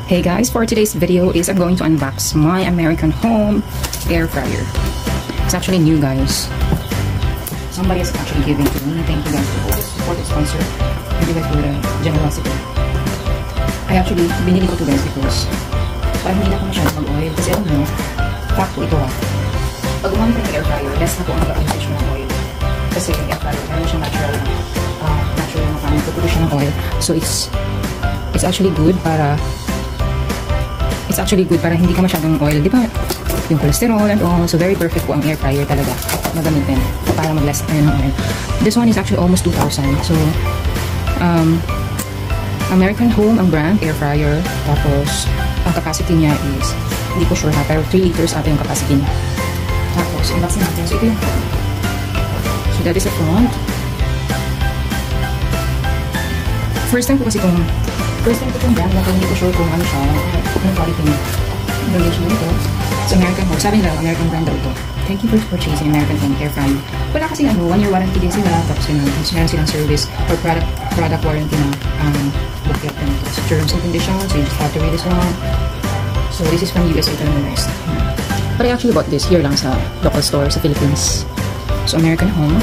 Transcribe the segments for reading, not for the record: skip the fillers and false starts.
Hey guys, for today's video is I'm going to unbox my American Home air fryer. It's actually new, guys. Somebody is actually giving to me. Thank you guys for the support and sponsor. Thank you guys for the generosity. I actually binili ko to guys because parang hindi na ko masyadong mag-oil. Kasi alam mo, fact po ito ha. Pag gumamit ng air fryer, less na po ang usage mo ng oil. Kasi yung air fryer, meron siyang natural na kanin. Pupulo siya ng oil. So it's actually good para hindi ka masyadong oil, di ba? Yung cholesterol and all. So very perfect po ang air fryer talaga magamitin para mag-less tayo ng oil. This one is actually almost 2,000. So American Home ang brand, air fryer. Tapos ang capacity niya is, hindi ko sure ha, pero 3 liters ata yung capacity niya. Tapos unboxing natin. So ito yung front. So that is the front. First time ko itong brand na hindi ko sure kung ano siya, anong quality niya. Ang relation nito. It's American Home. Sabi nila, American brand daw ito. Thank you for purchasing American Home air fryer. Wala kasi 1-year warranty din sila. Tapos meron silang service or product warranty na booklet na ito. So terms and conditions, so you just have to read this one. So this is from USA talaga guys. But I actually bought this here lang sa local store sa Philippines. So American Home.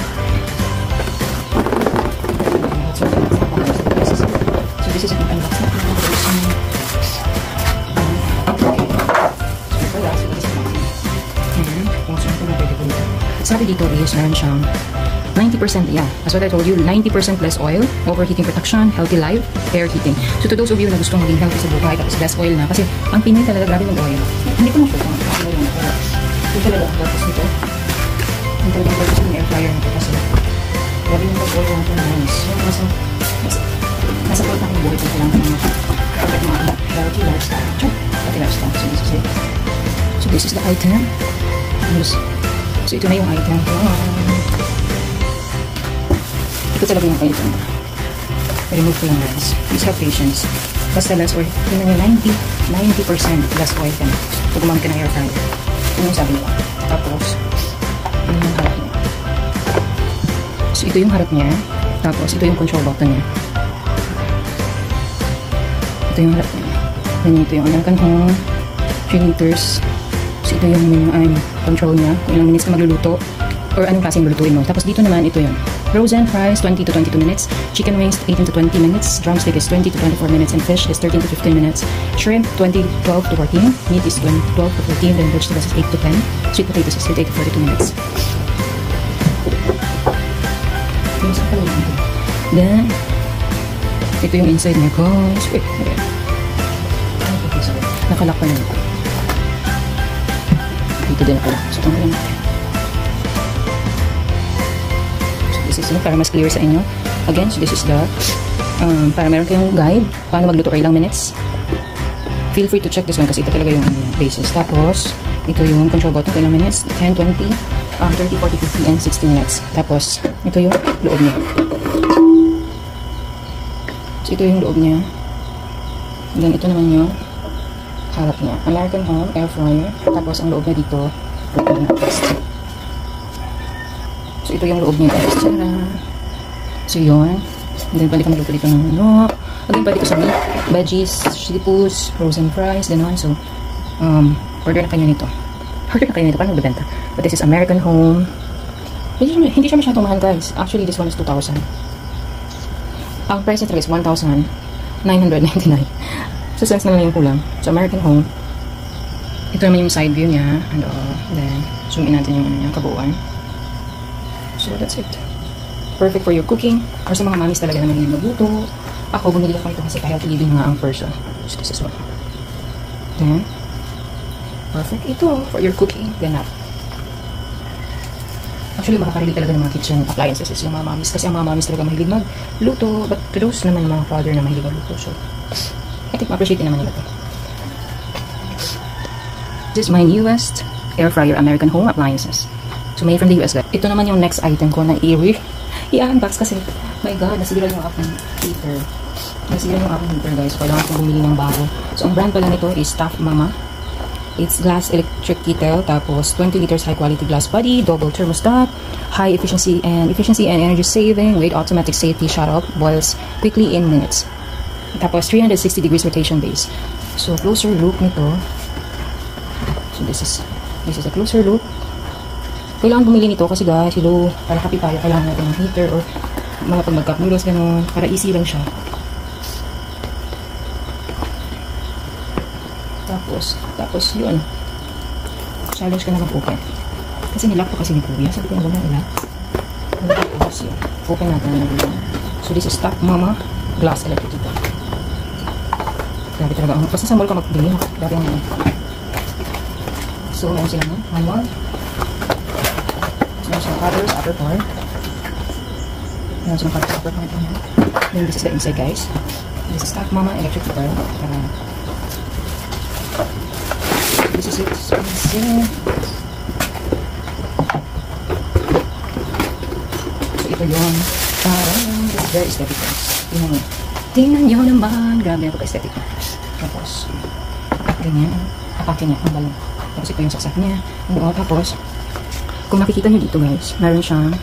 This is an unboxing. Sabi dito is meron siyang 90%, yeah, as what I told you, 90% less oil, overheating protection, healthy life, air heating. So to those of you na gustong maging healthy sa buhay, tapos less oil na, kasi ang Pinay talaga grabe ng oil. Hindi ko na sure kung ano yung oil. Ito talaga ang purpose nito. Ang talagang purpose ng air fryer nito kasi grabe yung pag-oil natin na nice. Nasa part na kong buhay ko lang ng mga healthy lifestyle. Healthy lifestyle. So this is the item. So ito na yung item ko. Ito talaga yung item. I-remove ko lang guys. Please have patience. Basta less oil. Tingnan nyo, 90% less oil ka na. So gumamit ka ng air fryer. Yun yung sabi nila. Tapos, yun yung harap niya. So ito yung harap niya. Tapos ito yung control button niya. Ito yung harap niya. Then ito yung American Home 3 liters. So ito yung control niya kung ilang minutes ka magluluto or anong klaseng lulutuin mo. Tapos dito naman ito yung frozen fries 20 to 22 minutes, chicken wings 18 to 20 minutes, drumstick is 20 to 24 minutes, and fish is 13 to 15 minutes, shrimp 12 to 14, meat is 12 to 14, then vegetables is 8 to 10, sweet potatoes is 38 to 42 minutes. Then ito yung inside niya guys. Wait, nakalak pa na ito. Dito din ako. So, tanggalin natin. So, this is para mas clear sa inyo. Again, so this is the para meron kayong guide paano magluto kayo ilang minutes. Feel free to check this one kasi ito talaga yung basis. Tapos, ito yung control button kung ilang minutes. 10, 20, 30, 40, 50, and 60 minutes. Tapos, ito yung loob niya. So, ito yung loob niya. And then, ito naman yung harap niya. American Home air fryer. Tapos ang loob niya dito. So ito yung loob niya guys. So yun. And then pwede ka magluto dito ng manok. Again, pwede ko sa meat, veggies, seafoods, frozen fries, gano'n. So order na kayo nito. Paano magbebenta? But this is American Home. Hindi siya masyadong mahal guys. Actually this one is 2,000. Ang price nito is 1,999. So, sense na lang yung kulang. So, American Home. Ito naman yung side view niya. And then, zoom in natin yung kabuuan. So, that's it. Perfect for your cooking. Or sa mga mamis talaga naman yung magluto. Ako, bumili ako ito kasi healthy living nga ang person. So, this is one. Then, perfect ito for your cooking. Ganap. Actually, makakarili talaga ng mga kitchen appliances yung mga mamis. Kasi ang mga mamis talaga mahilig magluto. But to those naman yung mga father na mahilig magluto. So, I think ma-appreciate naman nila ito. This is my newest air fryer American Home appliances. So made from the US guys. Ito naman yung next item ko na i-unbox kasi my god, nasira yung aking heater. Guys. So kailangan kong bumili ng bago. So ang brand pala nito is Tough Mama. It's glass electric kettle. Tapos 20 liters high quality glass body, double thermostat, high efficiency and energy saving with automatic safety shut off, boils quickly in minutes. Tapos 360 degrees rotation base. So, closer look nito. So, this is a closer look. Kailangan bumili nito kasi guys, hello, para kape tayo, kailangan natin ng heater or mga pag mag-cup noodles, ganun. Para easy lang siya. Tapos yun. Challenge ka na mag-open. Kasi nilock pa kasi ni Kuya. Sabi ko na wala nilock. Tapos yun. Open natin na nag-open. So, this is Top Mama Glass Electric Heater. Grabe talaga. Basta sa mall ka mag-bili. Grabe ang ano. So, meron sila no? Manual. So, meron silang cutter sa upper part. Meron silang cutter sa upper part. Then, this is the inside, guys. This is Top Mama Electric Heater. This is it. So, ito yun. This is very aesthetic, guys. Tingnan nyo naman. Grabe ako ka-aesthetic. Tapos, ganyan. Apake niya. Ang balong. Tapos ito yung saksak niya. Tapos, kung makikita nyo dito, guys, meron siyang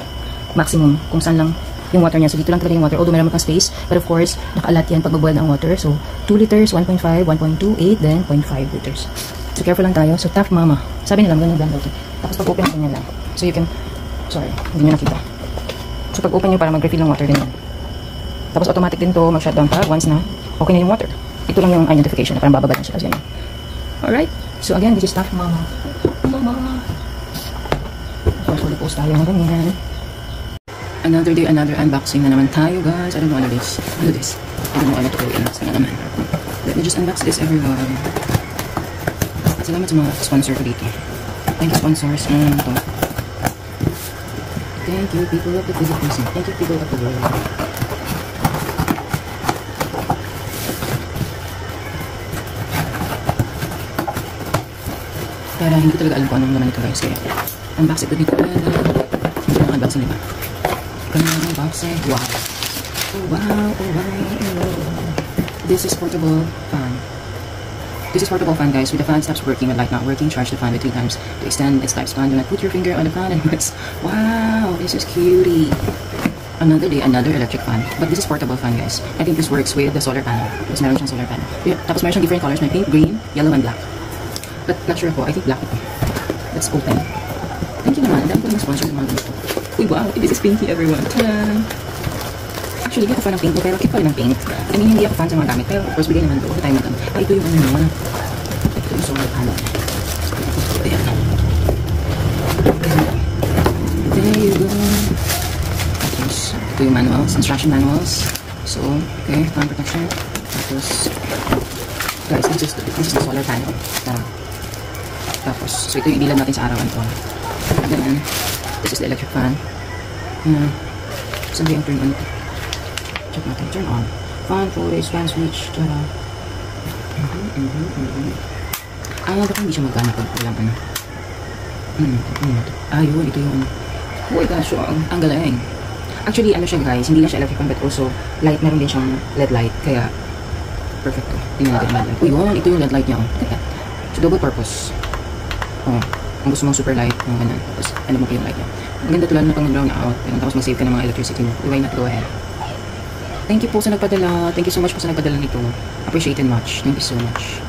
maximum kung saan lang yung water niya. So, dito lang talaga yung water. Although, meron pang space. But of course, nakaalat yan pag magboil ng water. So, 2 liters, 1.5, 1.2, 8, then 0.5 liters. So, careful lang tayo. So, Top Mama. Sabi nila, ganyan lang daw. Tapos, pag open nyo lang. So, you can, sorry, hindi nyo nakita. So, pag open nyo para mag-refill ng water, ganyan. Tapos, automatic din to mag-shutdown pag once na okay na yung water. Ito lang yung identification na parang bababa na siya. Kasi yan. Alright. So, again, this is Top Mama. Mama. Of course, we'll post tayo ng ganyan. Another day, another unboxing na naman tayo, guys. I don't know ano this. Ano this? I don't know ano to go in. Sana naman. Let me just unbox this, everyone. Salamat sa mga sponsor ko dito. Thank you, sponsors. Ito. Thank you, people of the Philippines. Thank you, people of the world. Kaya hindi ko talaga alam kung anong laman ito, guys. Kaya unbox ito dito. Ito ang unboxing nila. Ganyan unboxing. Wow. Oh, wow. Oh, wow. This is portable fan. This is portable fan, guys. With the fan stops working, with light not working, charge the fan with 3 times to extend its lifespan. Do not put your finger on the fan and press. Wow, this is cutie. Another day, another electric fan. But this is portable fan, guys. I think this works with the solar panel. Tapos meron siyang solar panel. Tapos meron siyang different colors. May pink, green, yellow, and black. But not sure ako. I think black ito. Let's open. Thank you naman. Dami ko ng sponsor naman dito. Uy, wow. This is pinky, everyone. Ta-da! Actually, hindi ako fan ng pink, pero cute pa rin ng pink. I mean, hindi ako fan sa mga gamit, pero of course, bigay naman doon. Ito tayo mag-ano. Ito yung ano naman. Ito yung solar panel. Ayan. There you go. Tapos, ito yung manuals, instruction manuals. So, okay, fan protection. Tapos, guys, this is the solar panel. Tapos, so ito yung ibilan natin sa arawan to. Then, this is the electric fan. Saan ba yung turn on ito? Check natin. Turn on. Fan, voice, fan switch. Tara. Baka hindi siya magana pag walang ano. Yun. Ito yung ano. Oh my gosh. Ang galing. Actually, ano siya, guys. Hindi na siya electric fan, but also light. Meron din siyang LED light. Kaya, perfect to. Tingnan natin yung LED light. Yun. Ito yung LED light niya. So, double purpose. Kung gusto mong super light. Ganun. Tapos, ano mo pa yung light niya. Ang ganda tulad na pang brown out. Tapos, mag-save ka ng mga electricity mo. Why not go ahead? Thank you po sa nagpadala. Thank you so much po sa nagpadala nito. Appreciated much. Thank you so much.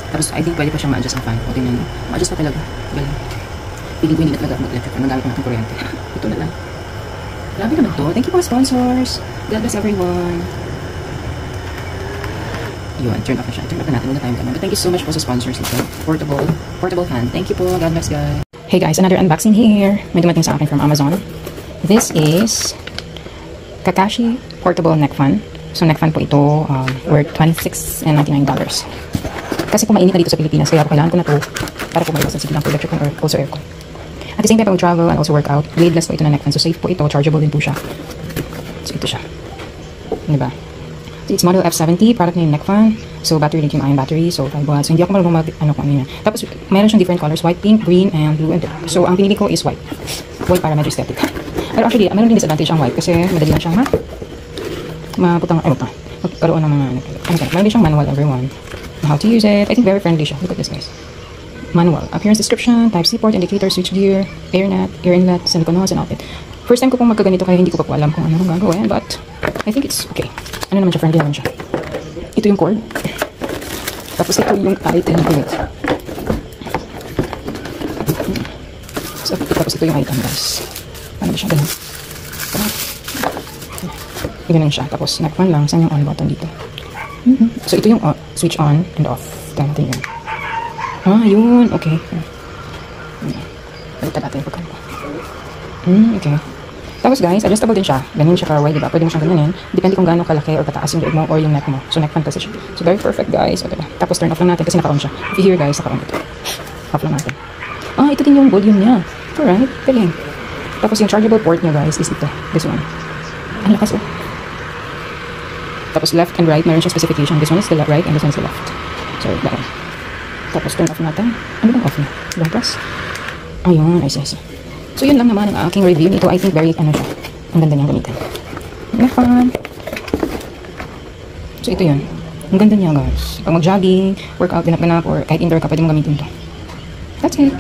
Tapos, I think pwede pa siyang ma-adjust ang fan. O, tingnan mo. Ma-adjust pa talaga. Galing. Piling ko hindi na talaga mag-electric fan. Magamit natin kuryente. Ito na lang. Grabe naman to. Thank you po sponsors. God bless everyone. Yun. Turn off na siya. Turn off na natin. Wala tayong ganun. But thank you so much po sa sponsors nito. Portable fan. Thank you po. God bless, guys. Hey guys, another unboxing here. May dumating sa akin from Amazon. This is Kakashi portable neck fan. So neck fan po ito worth $26.99. Kasi po mainit na dito sa Pilipinas, kaya po kailangan ko na to para po maiwasan silang electric or also aircon. At the same time, pag travel and also work out, weightless po ito na neck fan. So safe po ito, chargeable din po siya. So ito siya. Diba? So it's model F70, product name neck fan. So battery lithium-ion battery, so 5 watts. So hindi ako marunong ano kung ano yan. Tapos meron siyang different colors, white, pink, green, and blue, and black. So ang pinili ko is white. White para medyo aesthetic. Pero actually, meron din disadvantage ang white kasi madali lang siyang magkaroon ng mga meron din siyang manual, everyone, on how to use it. I think very friendly siya. Look at this, guys. Manual. Appearance description, Type-C port, indicator, switch gear, air inlet, silicone hose, and outlet. First time ko pong magkaganito kaya hindi ko pa po alam kung ano gagawin, but I think it's okay. Ano naman siya, friendly naman siya. Ito yung cord. Tapos ito yung item ko. So, tapos ito yung item, guys. Paano ba siya? Ganun. Ganun siya. Tapos, nakpan lang. Saan yung on button dito? So, ito yung switch on and off. Tingnan natin yun. Yun. Okay. Baliktad natin yung pagkano. Okay. Tapos guys, adjustable din siya. Ganun siya ka-wide, diba? Pwede mo siyang ganyanin. Depende kung gaano kalaki or kataas yung leg mo or yung neck mo. So, neck fan position. So, very perfect guys. O, diba? Tapos, turn off lang natin kasi naka-on siya. If you hear guys, naka-on ito. Off lang natin. Ito din yung volume niya. Alright. Galing. Tapos, yung chargeable port niya guys is ito. This one. Ang lakas oh. Tapos, left and right, meron siyang specification. This one is the right and this one is the left. So, that one. Tapos, turn off natin. Ano bang off niya? Long press? Ayun, I see. So, yun lang naman ang aking review nito. I think very, siya. Ang ganda niyang gamitin. Fun. So, ito yun. Ang ganda niya, guys. Pag mag-jogging, workout, dinap-ganap, or kahit indoor ka, pwede mong gamitin ito. That's it.